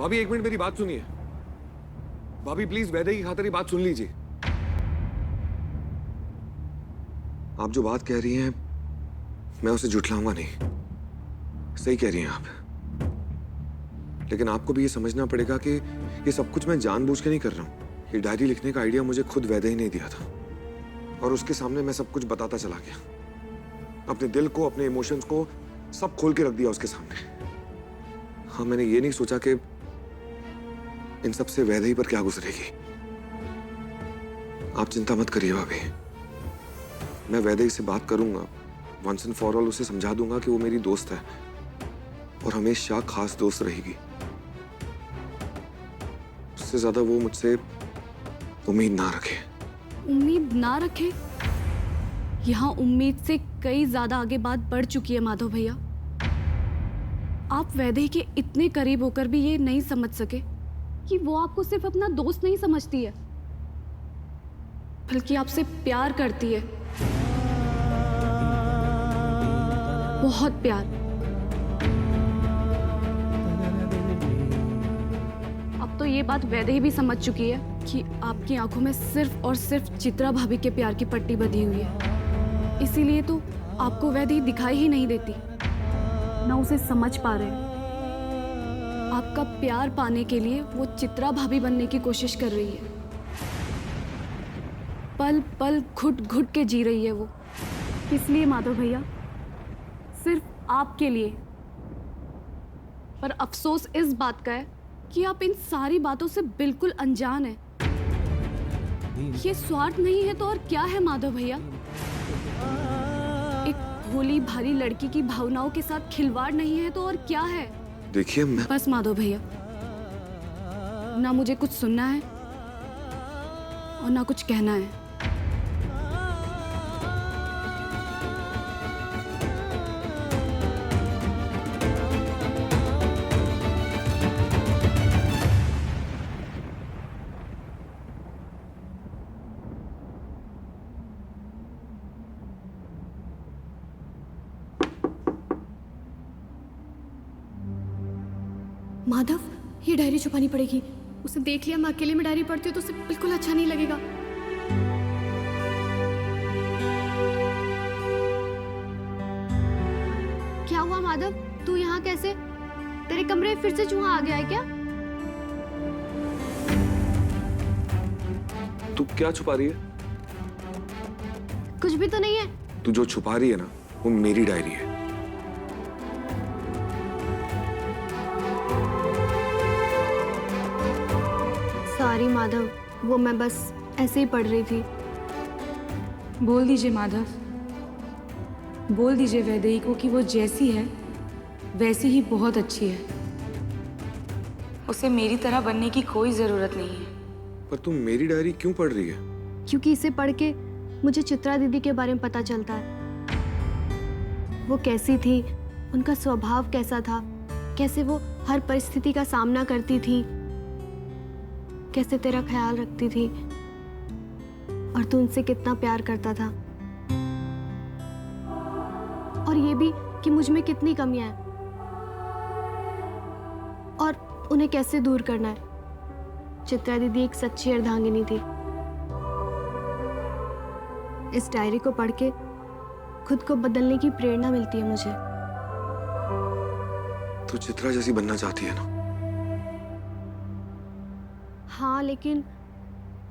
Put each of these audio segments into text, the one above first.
भाभी एक मिनट मेरी बात सुनिए। भाभी प्लीज वैदे की खातिर ये बात सुन लीजिए। आप जो बात कह रही हैं मैं उसे झुठलाऊंगा नहीं, सही कह रही हैं आप। लेकिन आपको भी ये समझना पड़ेगा कि ये सब कुछ मैं जानबूझ के नहीं कर रहा हूं। ये डायरी लिखने का आइडिया मुझे खुद वैदे ही नहीं दिया था और उसके सामने मैं सब कुछ बताता चला गया। अपने दिल को, अपने इमोशंस को सब खोल के रख दिया उसके सामने। हाँ, मैंने ये नहीं सोचा कि इन सब से वैदे ही पर क्या गुजरेगी। आप चिंता मत करिए भाभी, मैं वैदे से बात करूंगा। वंस एंड फॉर ऑल उसे समझा दूंगा कि वो मेरी दोस्त है और हमेशा खास दोस्त रहेगी। उससे ज्यादा वो मुझसे उम्मीद ना रखे। उम्मीद ना रखे? यहाँ उम्मीद से कई ज्यादा आगे बात बढ़ चुकी है माधव भैया। आप वैदेही के इतने करीब होकर भी ये नहीं समझ सके कि वो आपको सिर्फ अपना दोस्त नहीं समझती है, बल्कि आपसे प्यार करती है, बहुत प्यार। अब तो ये बात वैदेही भी समझ चुकी है कि आपकी आंखों में सिर्फ और सिर्फ चित्रा भाभी के प्यार की पट्टी बंधी हुई है। इसीलिए तो आपको वैदेही दिखाई ही नहीं देती, ना उसे समझ पा रहे हैं। आपका प्यार पाने के लिए वो चित्रा भाभी बनने की कोशिश कर रही है। पल पल घुट घुट के जी रही है वो। इसलिए माधव भैया, सिर्फ आपके लिए। पर अफसोस इस बात का है कि आप इन सारी बातों से बिल्कुल अनजान हैं। ये स्वार्थ नहीं है तो और क्या है माधव भैया? एक भोली भाली लड़की की भावनाओं के साथ खिलवाड़ नहीं है तो और क्या है? देखिए मैं... बस माधव भैया, ना मुझे कुछ सुनना है और ना कुछ कहना है। माधव, ये डायरी छुपानी पड़ेगी। उसे देख लिया मैं अकेले में डायरी पढ़ती हूँ तो उसे बिल्कुल अच्छा नहीं लगेगा। क्या हुआ माधव, तू यहाँ कैसे? तेरे कमरे में फिर से चूहा आ गया है क्या? तू क्या छुपा रही है? कुछ भी तो नहीं है। तू जो छुपा रही है ना, वो मेरी डायरी है। सॉरी माधव, वो मैं बस ऐसे ही पढ़ रही थी। बोल दीजिए माधव, बोल दीजिए वैदेही को कि वो जैसी है वैसी ही बहुत अच्छी है। उसे मेरी तरह बनने की कोई जरूरत नहीं है। पर तुम मेरी डायरी क्यों पढ़ रही है? क्योंकि इसे पढ़ के मुझे चित्रा दीदी के बारे में पता चलता है। वो कैसी थी, उनका स्वभाव कैसा था, कैसे वो हर परिस्थिति का सामना करती थी, कैसे तेरा ख्याल रखती थी और तू उनसे कितना प्यार करता था। और ये भी कि मुझ में कितनी कमियां हैं और उन्हें कैसे दूर करना है। चित्रा दीदी एक सच्ची अर्धांगिनी थी। इस डायरी को पढ़ के खुद को बदलने की प्रेरणा मिलती है मुझे। तू चित्रा जैसी बनना चाहती है ना? हाँ, लेकिन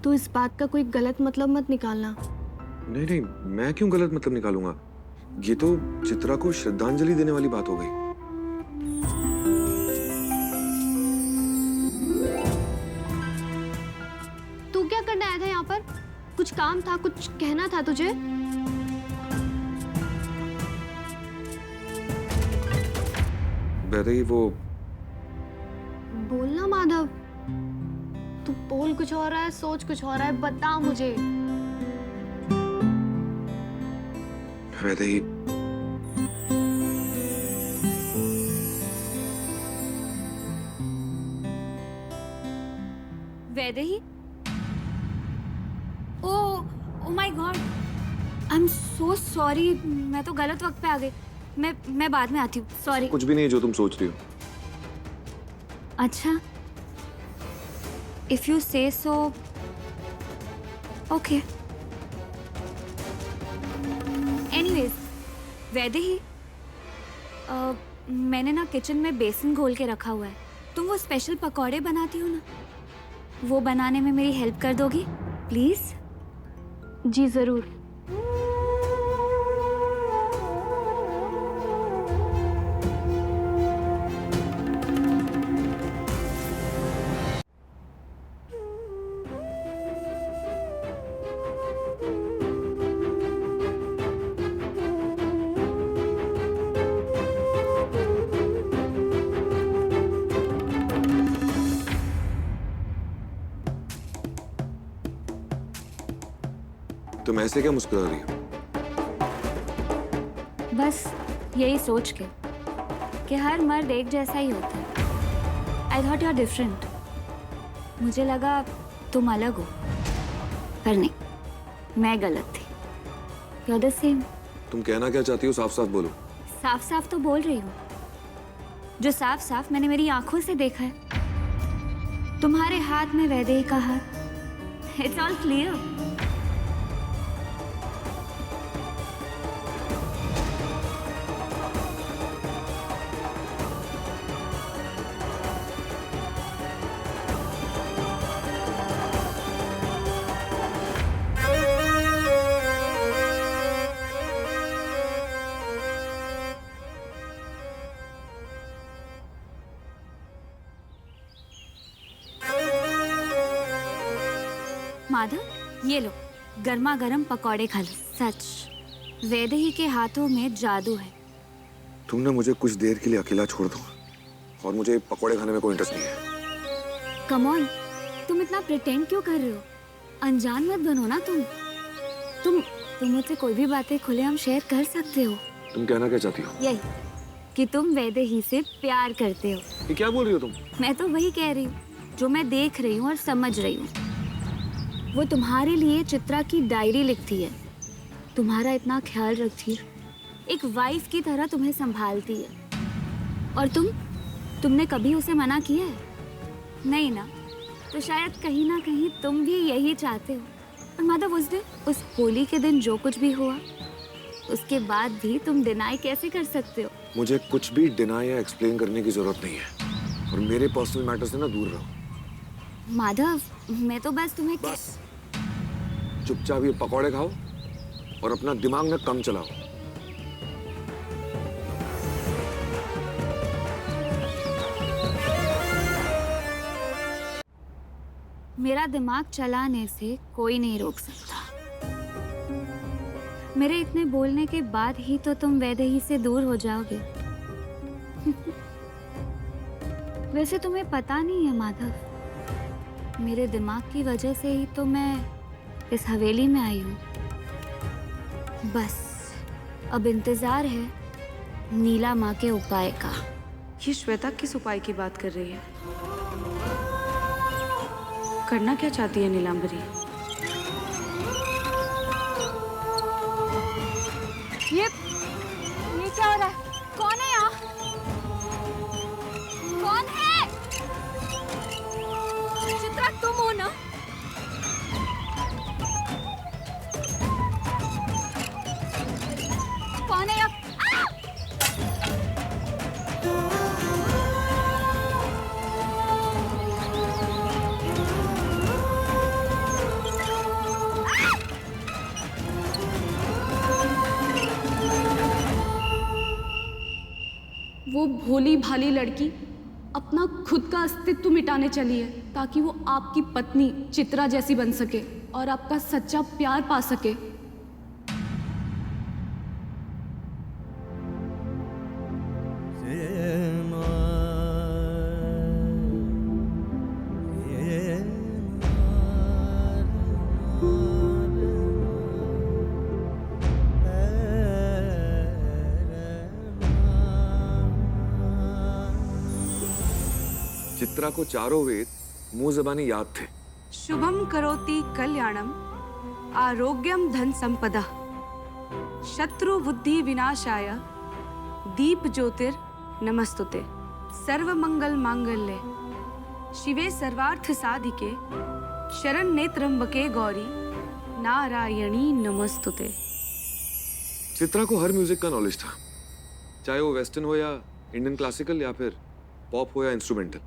तू इस बात का कोई गलत मतलब मत निकालना। नहीं नहीं, मैं क्यों गलत मतलब निकालूंगा? ये तो चित्रा को श्रद्धांजलि देने वाली बात हो गई। तू क्या करने आया था यहाँ पर? कुछ काम था, कुछ कहना था तुझे? वैदेही वो... बोलना माधव, तू बोल कुछ हो रहा है, सोच कुछ हो रहा है, बता मुझे। Vaidehi, Vaidehi? Oh my God, I am so sorry. मैं तो गलत वक्त पे आ गई। मैं बाद में आती हूँ, सॉरी। कुछ भी नहीं जो तुम सोच रही हो। अच्छा, If you say so, okay. Anyways, Vaidehi, मैंने ना किचन में बेसन घोल के रखा हुआ है। तुम वो स्पेशल पकौड़े बनाती हो ना, वो बनाने में मेरी हेल्प कर दोगी प्लीज? जी ज़रूर। तुम ऐसे क्या मुस्कुरा रही हो? बस यही सोच के कि हर मर्द एक जैसा ही होता है। I thought you are different. मुझे लगा तुम अलग हो, पर नहीं, मैं गलत थी। You are the same. तुम कहना क्या चाहती हो, साफ साफ बोलो। साफ साफ तो बोल रही हूँ, जो साफ साफ मैंने मेरी आंखों से देखा है। तुम्हारे हाथ में वैदेही का हाथ। It's all clear. माधव, ये लो गर्मा गर्म पकौड़े खा लो। सच, वैदेही के हाथों में जादू है। तुमने मुझे कुछ देर के लिए अकेला छोड़ दो, और मुझे पकौड़े खाने में कोई इंटरेस्ट नहीं है। कम ऑन, तुम इतना प्रिटेंड क्यों कर रहे हो? अनजान मत बनो ना तुम मुझसे कोई भी बातें खुलेआम शेयर कर सकते हो। तुम कहना क्या चाहती हो? यही कि तुम वैदेही से प्यार करते हो। ये क्या बोल रही हो तुम? मैं तो वही कह रही हूँ जो मैं देख रही हूँ और समझ रही हूँ। वो तुम्हारे लिए चित्रा की डायरी लिखती है, तुम्हारा इतना ख्याल रखती है, एक वाइफ की तरह तुम्हें संभालती है। और तुमने कभी उसे मना किया है? नहीं ना? तो शायद कहीं ना कहीं तुम भी यही चाहते हो। और माधव, उस होली के दिन जो कुछ भी हुआ, उसके बाद भी तुम डिनाई कैसे कर सकते हो? मुझे कुछ भी डिनाई या एक्सप्लेन करने की जरूरत नहीं है, और मेरे पर्सनल मैटर से ना दूर रहो। माधव, मैं तो बस तुम्हें बस चुपचाप ये पकौड़े खाओ और अपना दिमाग ना कम चलाओ। मेरा दिमाग चलाने से कोई नहीं रोक सकता। मेरे इतने बोलने के बाद ही तो तुम वैदेही से दूर हो जाओगे। वैसे तुम्हें पता नहीं है माधव, मेरे दिमाग की वजह से ही तो मैं इस हवेली में आई हूँ। बस अब इंतजार है नीला माँ के उपाय का। ये श्वेता किस उपाय की बात कर रही है? करना क्या चाहती है नीलांबरी? ये क्या हो रहा है? कौन है यहाँ? कौन है? चित्रा, तुम हो ना? कौन है यहाँ? वो भोली भाली लड़की अपना खुद का अस्तित्व मिटाने चली है ताकि वो आपकी पत्नी चित्रा जैसी बन सके और आपका सच्चा प्यार पा सके। चित्रा को चारों वेद मुंह जबानी याद थे। शुभम करोति कल्याणम आरोग्यम धन संपदा शत्रु बुद्धि विनाशाय दीप ज्योतिर नमस्तुते सर्व मंगल मांगल्ये शिवे सर्वार्थ साधिके शरण्ये त्र्यंबके गौरी नारायणी नमस्तुते। चित्रा को हर म्यूजिक का नॉलेज था, चाहे वो वेस्टर्न हो या इंडियन क्लासिकल या फिर पॉप हो या इंस्ट्रूमेंटल।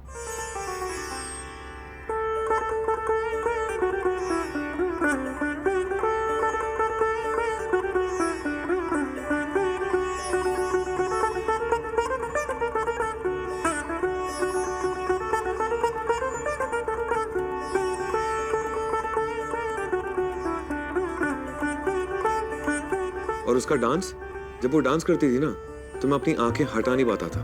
और उसका डांस, जब वो डांस करती थी ना तो मैं अपनी आंखें हटा नहीं पाता था।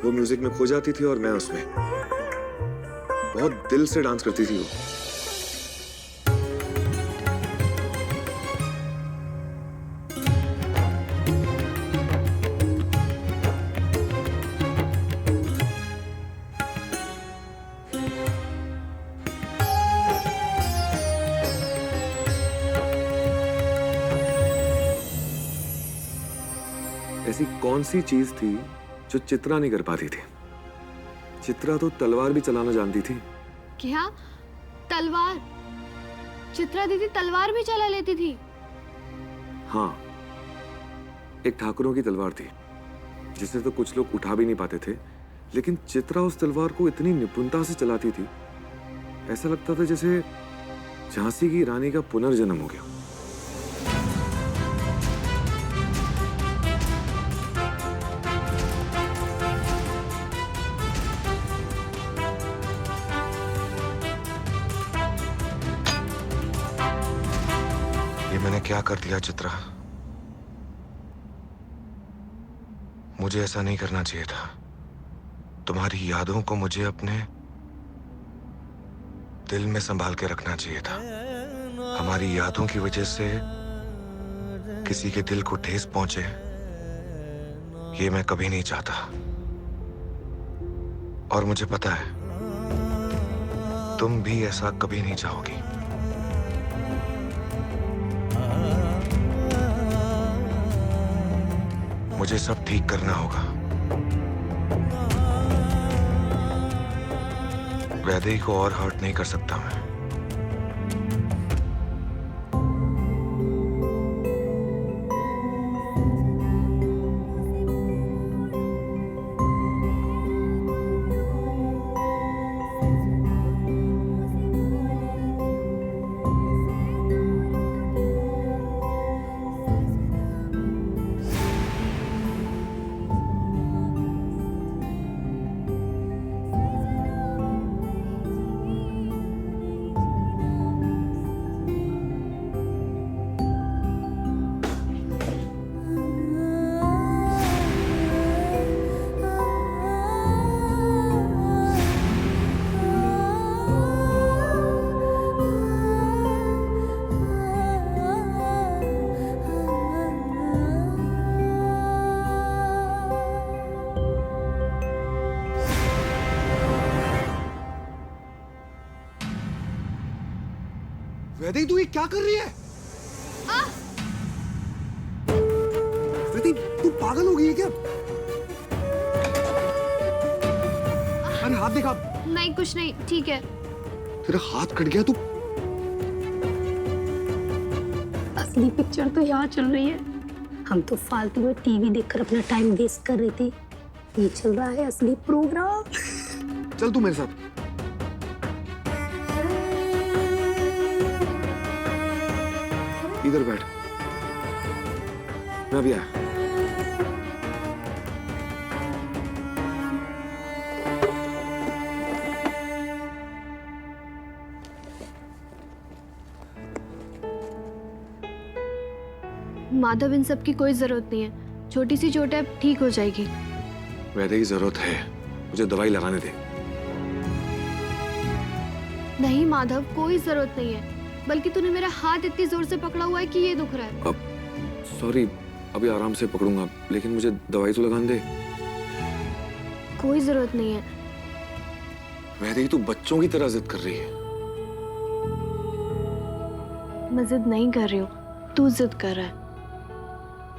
वो म्यूजिक में खो जाती थी और मैं उसमें। बहुत दिल से डांस करती थी वो। ऐसी कौन सी चीज थी जो चित्रा नहीं कर पाती थी? चित्रा तो तलवार भी चलाना जानती थी। क्या? तलवार? चित्रा दीदी तलवार भी चला लेती थी? हाँ, एक ठाकुरों की तलवार थी जिसे तो कुछ लोग उठा भी नहीं पाते थे, लेकिन चित्रा उस तलवार को इतनी निपुणता से चलाती थी, ऐसा लगता था जैसे झांसी की रानी का पुनर्जन्म हो गया। ये मैंने क्या कर दिया चित्रा? मुझे ऐसा नहीं करना चाहिए था। तुम्हारी यादों को मुझे अपने दिल में संभाल के रखना चाहिए था। हमारी यादों की वजह से किसी के दिल को ठेस पहुंचे, ये मैं कभी नहीं चाहता। और मुझे पता है तुम भी ऐसा कभी नहीं चाहोगी। मुझे सब ठीक करना होगा। वैदेही को और हर्ट नहीं कर सकता मैं। वैदेही तू ये क्या कर रही है? वैदेही तू पागल हो गई है क्या? अरे हाथ दिखा। नहीं कुछ नहीं, ठीक है। तेरा हाथ कट गया। तू असली पिक्चर तो यहाँ चल रही है। हम तो फालतू में टीवी देखकर अपना टाइम वेस्ट कर रहे थे। ये चल रहा है असली प्रोग्राम। चल तू मेरे साथ। इधर बैठ, मैं अभी आया। माधव, इन सब की कोई जरूरत नहीं है। छोटी सी चोट है, ठीक हो जाएगी। वैदेही जरूरत है, मुझे दवाई लगाने दे। नहीं माधव, कोई जरूरत नहीं है। बल्कि तूने मेरा हाथ इतनी जोर से पकड़ा हुआ है कि ये दुख रहा है। अब सॉरी, अभी आराम से पकड़ूंगा, लेकिन मुझे दवाई तो लगाने दे। कोई जरूरत नहीं है। वैदेही तू बच्चों की तरह जिद कर रही है। मैं जिद नहीं कर रही हूँ, तू जिद कर रहा है।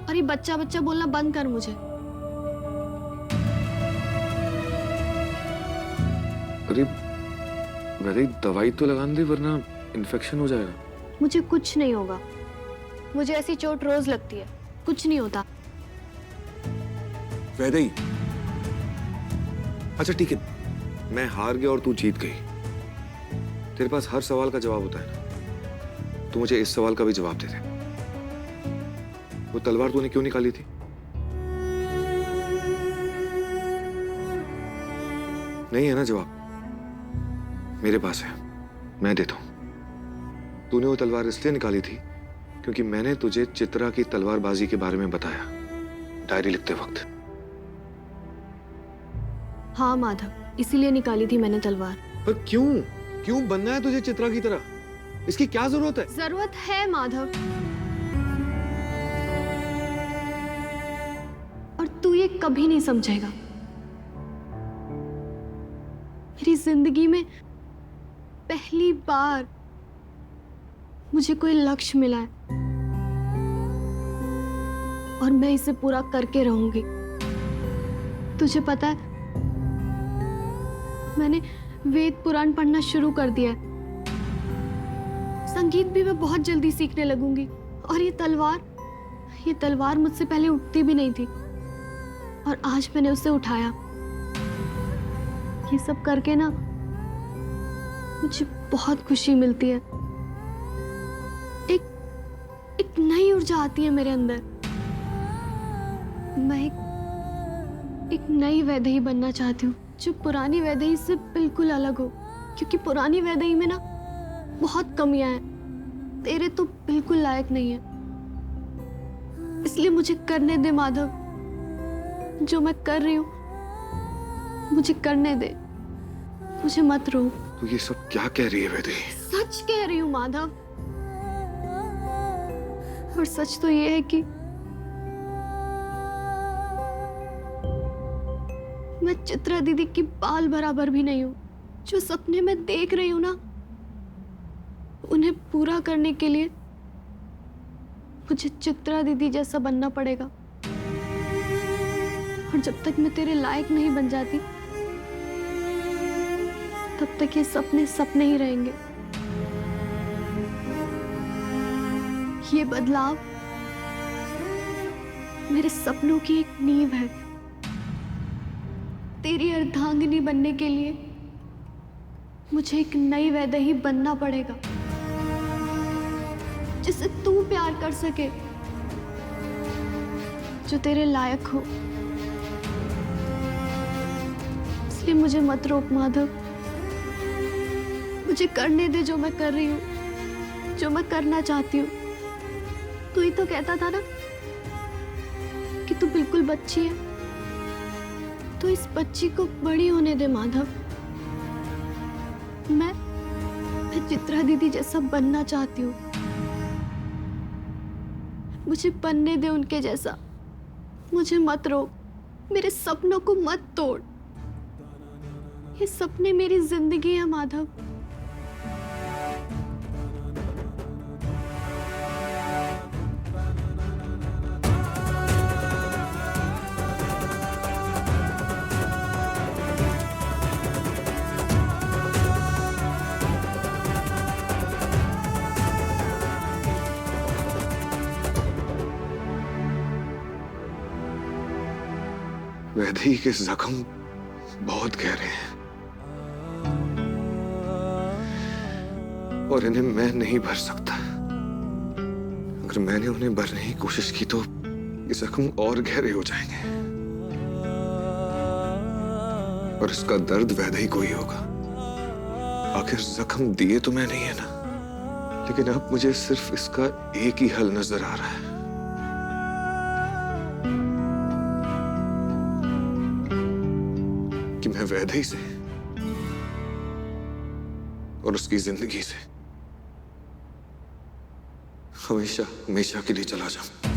अरे बच्चा बच्चा बोलना बंद कर मुझे। अरे वैदे दवाई तो लगाने दे वरना इन्फेक्शन हो जाएगा। मुझे कुछ नहीं होगा। मुझे ऐसी चोट रोज लगती है, कुछ नहीं होता। वैदे अच्छा ठीक है, मैं हार गया और तू जीत गई। तेरे पास हर सवाल का जवाब होता है ना, तू मुझे इस सवाल का भी जवाब दे दे। वो तलवार तूने क्यों निकाली थी? नहीं है ना जवाब? मेरे पास है, मैं देता हूं। तूने वो तलवार इसलिए निकाली थी क्योंकि मैंने तुझे चित्रा की तलवारबाजी के बारे में बताया डायरी लिखते वक्त। हाँ माधव, इसीलिए निकाली थी मैंने तलवार। पर क्यों? क्यों बनना है तुझे चित्रा की तरह? इसकी क्या जरूरत है? जरूरत है माधव, और तू ये कभी नहीं समझेगा। मेरी जिंदगी में पहली बार मुझे कोई लक्ष्य मिला है और मैं इसे पूरा करके रहूंगी। तुझे पता है, मैंने वेद पुराण पढ़ना शुरू कर दिया है। संगीत भी मैं बहुत जल्दी सीखने लगूंगी। और ये तलवार मुझसे पहले उठती भी नहीं थी और आज मैंने उसे उठाया। ये सब करके ना मुझे बहुत खुशी मिलती है। एक नई ऊर्जा आती है मेरे अंदर। मैं एक नई वैदेही बनना चाहती हूँ जो पुरानी वैदेही से बिल्कुल अलग हो, क्योंकि पुरानी वैदेही में ना बहुत कमियां हैं। तेरे तो बिल्कुल लायक नहीं है। इसलिए मुझे करने दे माधव, जो मैं कर रही हूँ मुझे करने दे, मुझे मत रोक। तू ये सब क्या कह रही है वैदेही? सच कह रही हूँ माधव, और सच तो ये है कि मैं चित्रा दीदी की बाल बराबर भी नहीं हूँ। जो सपने मैं देख रही हूँ ना, उन्हें पूरा करने के लिए मुझे चित्रा दीदी जैसा बनना पड़ेगा। और जब तक मैं तेरे लायक नहीं बन जाती, तब तक ये सपने सपने ही रहेंगे। ये बदलाव मेरे सपनों की एक नींव है। तेरी अर्धांगिनी बनने के लिए मुझे एक नई वैदेही बनना पड़ेगा जिसे तू प्यार कर सके, जो तेरे लायक हो। इसलिए मुझे मत रोक माधव, मुझे करने दे जो मैं कर रही हूँ, जो मैं करना चाहती हूँ। तू ही तो कहता था ना कि तू बिल्कुल बच्ची है, तो इस बच्ची को बड़ी होने दे माधव। मैं चित्रा दीदी जैसा बनना चाहती हूँ। मुझे बनने दे उनके जैसा। मुझे मत रोक, मेरे सपनों को मत तोड़। ये सपने मेरी जिंदगी है माधव। वैदेही के जख्म बहुत गहरे हैं और इन्हें मैं नहीं भर सकता। अगर मैंने उन्हें भरने की कोशिश की तो ये जख्म और गहरे हो जाएंगे और इसका दर्द वैदेही को ही होगा। आखिर जख्म दिए तो मैं नहीं है ना, लेकिन अब मुझे सिर्फ इसका एक ही हल नजर आ रहा है। कि मैं वैदेही से और उसकी जिंदगी से हमेशा हमेशा के लिए चला जाऊं।